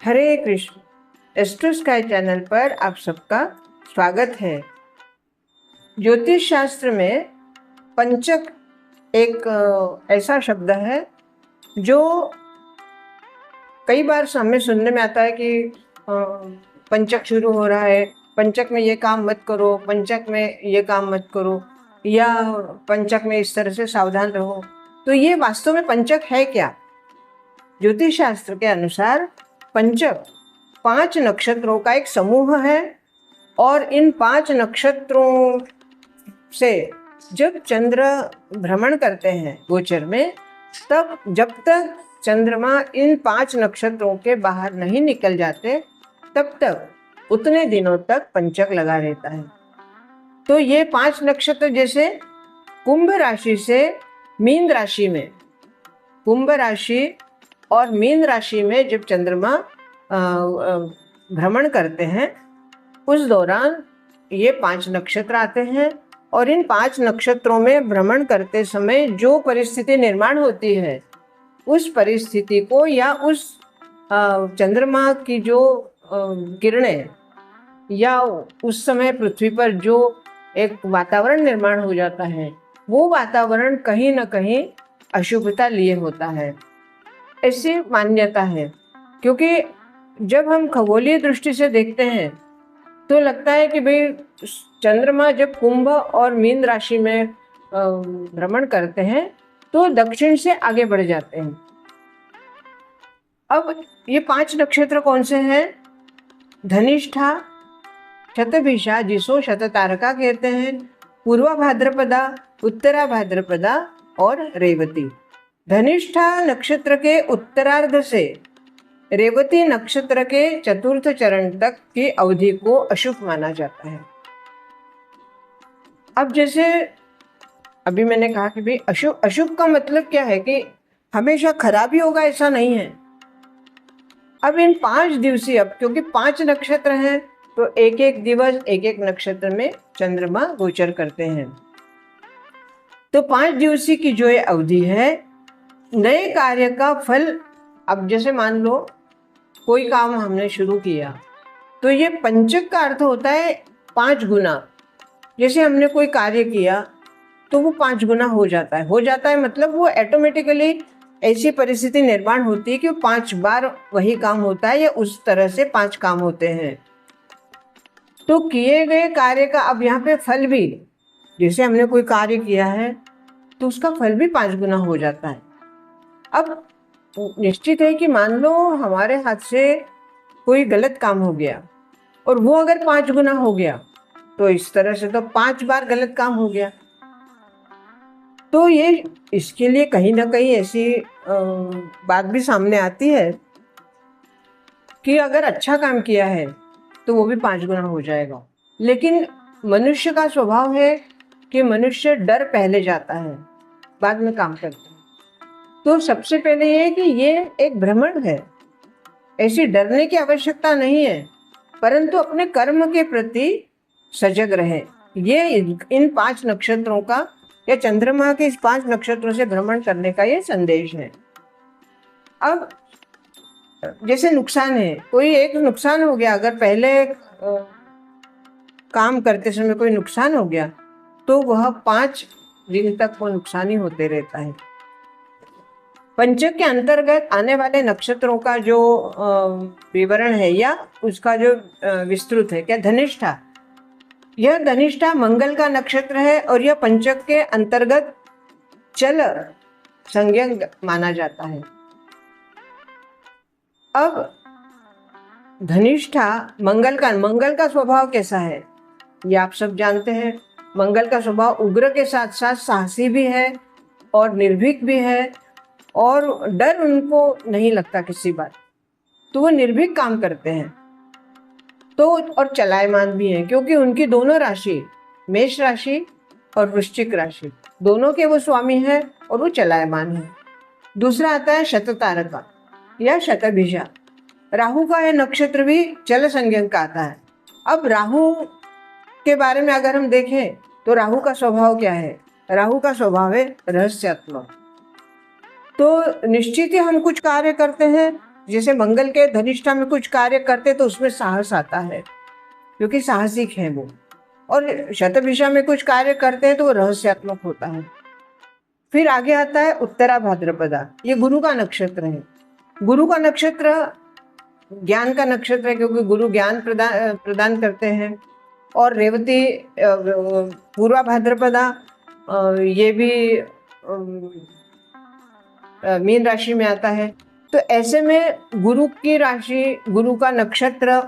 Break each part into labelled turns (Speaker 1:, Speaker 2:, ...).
Speaker 1: हरे Krishna. Astro sky channel पर आप सबका स्वागत है। ज्योतिष शास्त्र में पंचक एक ऐसा शब्द है जो कई बार हमें सुनने में आता है कि पंचक शुरू हो रहा है, पंचक में ये काम मत करो, पंचक में ये काम मत करो, या पंचक में इस तरह से सावधान रहो। तो ये वास्तव में पंचक है क्या? ज्योतिष शास्त्र के अनुसार पंचक 5 नक्षत्रों का एक समूह है और इन 5 नक्षत्रों से जब चंद्र भ्रमण करते हैं गोचर में, तब जब तक चंद्रमा इन 5 नक्षत्रों के बाहर नहीं निकल जाते तब तक उतने दिनों तक पंचक लगा रहता है। तो ये 5 नक्षत्र जैसे कुंभ राशि से मीन राशि में, कुंभ राशि और मीन राशि में जब चंद्रमा भ्रमण करते हैं उस दौरान ये 5 नक्षत्र आते हैं और इन 5 नक्षत्रों में भ्रमण करते समय जो परिस्थिति निर्माण होती है उस परिस्थिति को या उस चंद्रमा की जो किरणें या उस समय पृथ्वी पर जो एक वातावरण निर्माण हो जाता है वो वातावरण कहीं ना कहीं अशुभता लिए होता है, ऐसी मान्यता है। क्योंकि जब हम खगोलीय दृष्टि से देखते हैं तो लगता है कि भाई चंद्रमा जब कुंभ और मीन राशि में भ्रमण करते हैं तो दक्षिण से आगे बढ़ जाते हैं। अब ये 5 नक्षत्र कौन से हैं? धनिष्ठा, शतभिषा जिसो शततारका कहते हैं, पूर्वा भाद्रपदा, उत्तरा भाद्रपदा और रेवती। धनिष्ठा नक्षत्र के उत्तरार्ध से रेवती नक्षत्र के चतुर्थ चरण तक की अवधि को अशुभ माना जाता है। अब जैसे अभी मैंने कहा कि भाई अशुभ का मतलब क्या है कि हमेशा खराब ही होगा ऐसा नहीं है। अब इन 5 दिवसीय, अब क्योंकि 5 नक्षत्र हैं तो एक एक दिवस एक एक नक्षत्र में चंद्रमा गोचर करते हैं, तो 5 दिवसीय की जो ये अवधि है, नए कार्य का फल, अब जैसे मान लो कोई काम हमने शुरू किया तो ये पंचक का अर्थ होता है 5 गुना। जैसे हमने कोई कार्य किया तो वो 5 गुना हो जाता है मतलब वो ऑटोमेटिकली ऐसी परिस्थिति निर्माण होती है कि 5 बार वही काम होता है या उस तरह से 5 काम होते हैं। तो किए गए कार्य का अब यहाँ पे फल भी, जैसे हमने कोई कार्य किया है तो उसका फल भी 5 गुना हो जाता है। अब निश्चित है कि मान लो हमारे हाथ से कोई गलत काम हो गया और वो अगर 5 गुना हो गया तो इस तरह से तो 5 बार गलत काम हो गया। तो ये इसके लिए कहीं ना कहीं ऐसी बात भी सामने आती है कि अगर अच्छा काम किया है तो वो भी 5 गुना हो जाएगा। लेकिन मनुष्य का स्वभाव है कि मनुष्य डर पहले जाता है, बाद में काम करता है। तो सबसे पहले ये कि ये एक भ्रमण है, ऐसी डरने की आवश्यकता नहीं है, परंतु अपने कर्म के प्रति सजग रहे। ये इन 5 नक्षत्रों का या चंद्रमा के इस 5 नक्षत्रों से भ्रमण करने का ये संदेश है। अब जैसे नुकसान है, कोई एक नुकसान हो गया, अगर पहले काम करते समय कोई नुकसान हो गया तो वह 5 दिन तक वो नुकसान ही होते रहता है। पंचक के अंतर्गत आने वाले नक्षत्रों का जो विवरण है या उसका जो विस्तृत है, क्या धनिष्ठा, यह धनिष्ठा मंगल का नक्षत्र है और यह पंचक के अंतर्गत चल संज्ञक माना जाता है। अब धनिष्ठा मंगल का स्वभाव कैसा है ये आप सब जानते हैं। मंगल का स्वभाव उग्र के साथ साथ साहसी भी है और निर्भीक भी है और डर उनको नहीं लगता किसी बात, तो वो निर्भीक काम करते हैं। तो और चलायमान भी हैं क्योंकि उनकी दोनों राशि, मेष राशि और वृश्चिक राशि, दोनों के वो स्वामी हैं और वो चलायमान है। दूसरा आता है शततारका या शतभिषा। राहु का यह नक्षत्र भी चल संज्ञक का आता है। अब राहु के बारे में अगर हम देखें तो राहु का स्वभाव क्या है? राहु का स्वभाव है रहस्यात्मक। तो निश्चित ही हम कुछ कार्य करते हैं जैसे मंगल के धनिष्ठा में कुछ कार्य करते तो उसमें साहस आता है, क्योंकि साहसिक है वो। और शतभिषा में कुछ कार्य करते हैं तो वो रहस्यात्मक होता है। फिर आगे आता है उत्तरा भाद्रपदा, ये गुरु का नक्षत्र है। गुरु का नक्षत्र ज्ञान का नक्षत्र है, क्योंकि गुरु ज्ञान प्रदान करते हैं। और रेवती पूर्वा भाद्रपदा, ये भी मीन राशि में आता है। तो ऐसे में गुरु की राशि, गुरु का नक्षत्र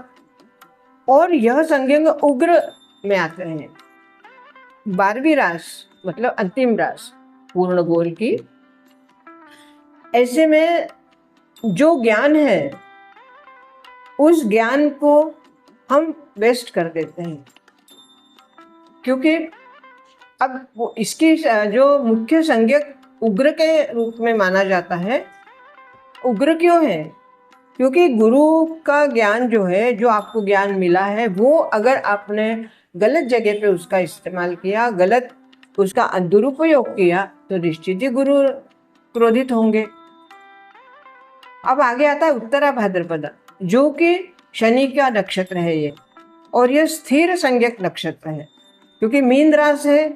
Speaker 1: और यह संज्ञक उग्र में आते हैं। 12वीं रास मतलब अंतिम रास पूर्ण गोल की। ऐसे में जो ज्ञान है उस ज्ञान को हम वेस्ट कर देते हैं, क्योंकि अब वो इसकी जो मुख्य संज्ञक उग्र के रूप में माना जाता है। उग्र क्यों है? क्योंकि गुरु का ज्ञान जो है, जो आपको ज्ञान मिला है, वो अगर आपने गलत जगह पे उसका इस्तेमाल किया, गलत उसका दुरुपयोग किया, तो निश्चित ही गुरु क्रोधित होंगे। अब आगे आता है उत्तरा भाद्रपदा, जो कि शनि का नक्षत्र है ये, और यह स्थिर संज्ञक नक्षत्र है, क्योंकि मीन रास है,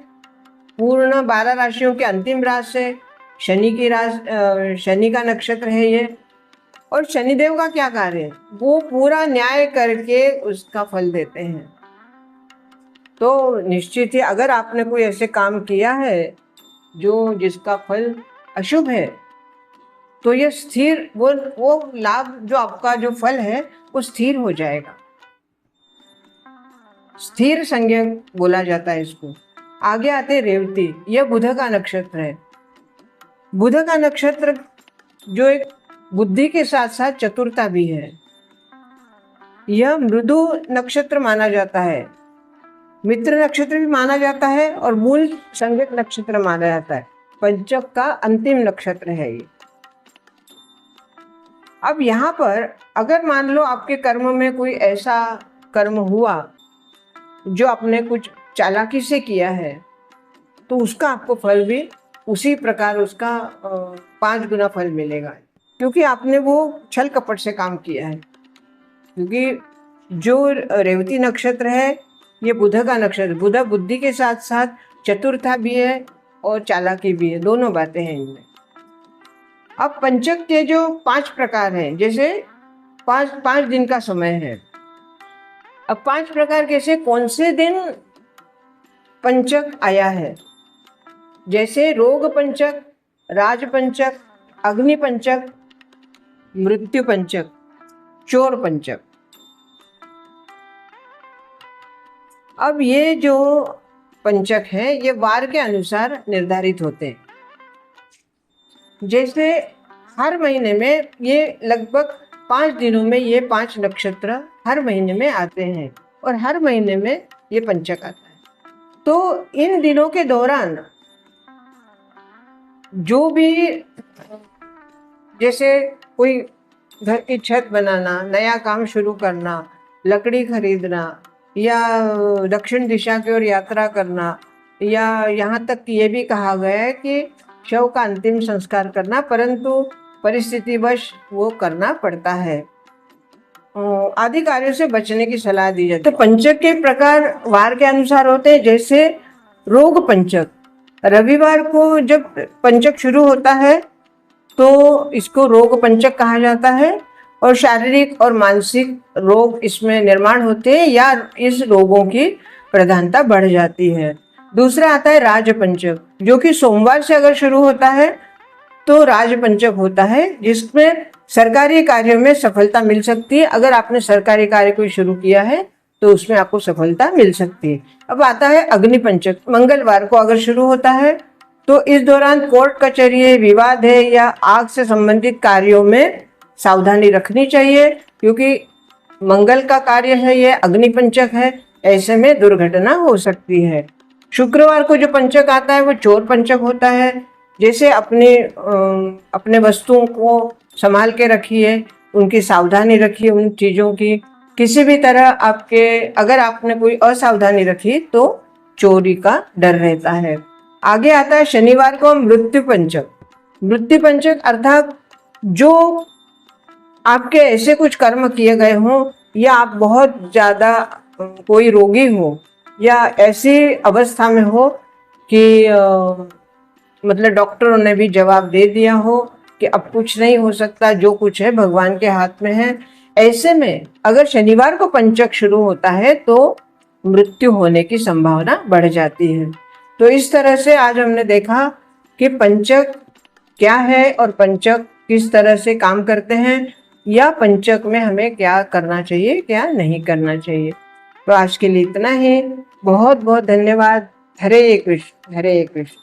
Speaker 1: पूर्ण 12 राशियों के अंतिम रास है, शनि की रास, शनि का नक्षत्र है ये। और शनिदेव का क्या कार्य है? वो पूरा न्याय करके उसका फल देते हैं। तो निश्चित ही अगर आपने कोई ऐसे काम किया है जो जिसका फल अशुभ है, तो ये स्थिर, वो लाभ जो आपका जो फल है वो स्थिर हो जाएगा। स्थिर संज्ञक बोला जाता है इसको। आगे आते रेवती, यह बुध का नक्षत्र है। बुध का नक्षत्र जो एक बुद्धि के साथ साथ चतुरता भी है। यह मृदु नक्षत्र माना जाता है, मित्र नक्षत्र भी माना जाता है, और मूल संज्ञक नक्षत्र माना जाता है। पंचक का अंतिम नक्षत्र है ये। अब यहाँ पर अगर मान लो आपके कर्म में कोई ऐसा कर्म हुआ जो आपने कुछ चालाकी से किया है, तो उसका आपको फल भी उसी प्रकार उसका 5 गुना फल मिलेगा, क्योंकि आपने वो छल कपट से काम किया है। क्योंकि जो रेवती नक्षत्र है ये बुध का नक्षत्र, बुध बुद्धि के साथ साथ चतुरता भी है और चालाकी भी है, दोनों बातें हैं इनमें। अब पंचक के जो 5 प्रकार हैं, जैसे 5 दिन का समय है। अब 5 प्रकार कैसे, कौन से दिन पंचक आया है? जैसे रोग पंचक, राज पंचक, अग्नि पंचक, मृत्यु पंचक, चोर पंचक। अब ये जो पंचक है ये वार के अनुसार निर्धारित होते हैं। जैसे हर महीने में ये लगभग 5 दिनों में ये 5 नक्षत्र हर महीने में आते हैं, और हर महीने में ये पंचक आता है। तो इन दिनों के दौरान जो भी, जैसे कोई घर की छत बनाना, नया काम शुरू करना, लकड़ी खरीदना, या दक्षिण दिशा की ओर यात्रा करना, या यहाँ तक कि ये भी कहा गया है कि शव का अंतिम संस्कार करना, परंतु परिस्थितिवश वो करना पड़ता है, आदि कार्यों से बचने की सलाह दी जाती है। तो पंचक के प्रकार वार के अनुसार होते हैं। जैसे रोग पंचक, रविवार को जब पंचक शुरू होता है तो इसको रोग पंचक कहा जाता है, और शारीरिक और मानसिक रोग इसमें निर्माण होते हैं, या इस रोगों की प्रधानता बढ़ जाती है। दूसरा आता है राज पंचक, जो कि सोमवार से अगर शुरू होता है तो राज पंचक होता है, जिसमें सरकारी कार्यों में सफलता मिल सकती है। अगर आपने सरकारी कार्य कोई शुरू किया है तो उसमें आपको सफलता मिल सकती है। अब आता है अग्नि पंचक, मंगलवार को अगर शुरू होता है तो इस दौरान कोर्ट कचहरी है, विवाद है, या आग से संबंधित कार्यों में सावधानी रखनी चाहिए, क्योंकि मंगल का कार्य है, ये अग्नि पंचक है, ऐसे में दुर्घटना हो सकती है। शुक्रवार को जो पंचक आता है वो चोर पंचक होता है। जैसे अपने वस्तुओं को संभाल के रखिए, उनकी सावधानी रखिए, उन चीज़ों की किसी भी तरह अगर आपने कोई असावधानी रखी तो चोरी का डर रहता है। आगे आता है शनिवार को मृत्यु पंचक। मृत्यु पंचक अर्थात जो आपके ऐसे कुछ कर्म किए गए हों, या आप बहुत ज़्यादा कोई रोगी हो, या ऐसी अवस्था में हो कि मतलब डॉक्टरों ने भी जवाब दे दिया हो कि अब कुछ नहीं हो सकता, जो कुछ है भगवान के हाथ में है। ऐसे में अगर शनिवार को पंचक शुरू होता है तो मृत्यु होने की संभावना बढ़ जाती है। तो इस तरह से आज हमने देखा कि पंचक क्या है और पंचक किस तरह से काम करते हैं, या पंचक में हमें क्या करना चाहिए, क्या नहीं करना चाहिए। तो आज के लिए इतना ही। बहुत बहुत धन्यवाद। हरे कृष्ण, हरे कृष्ण।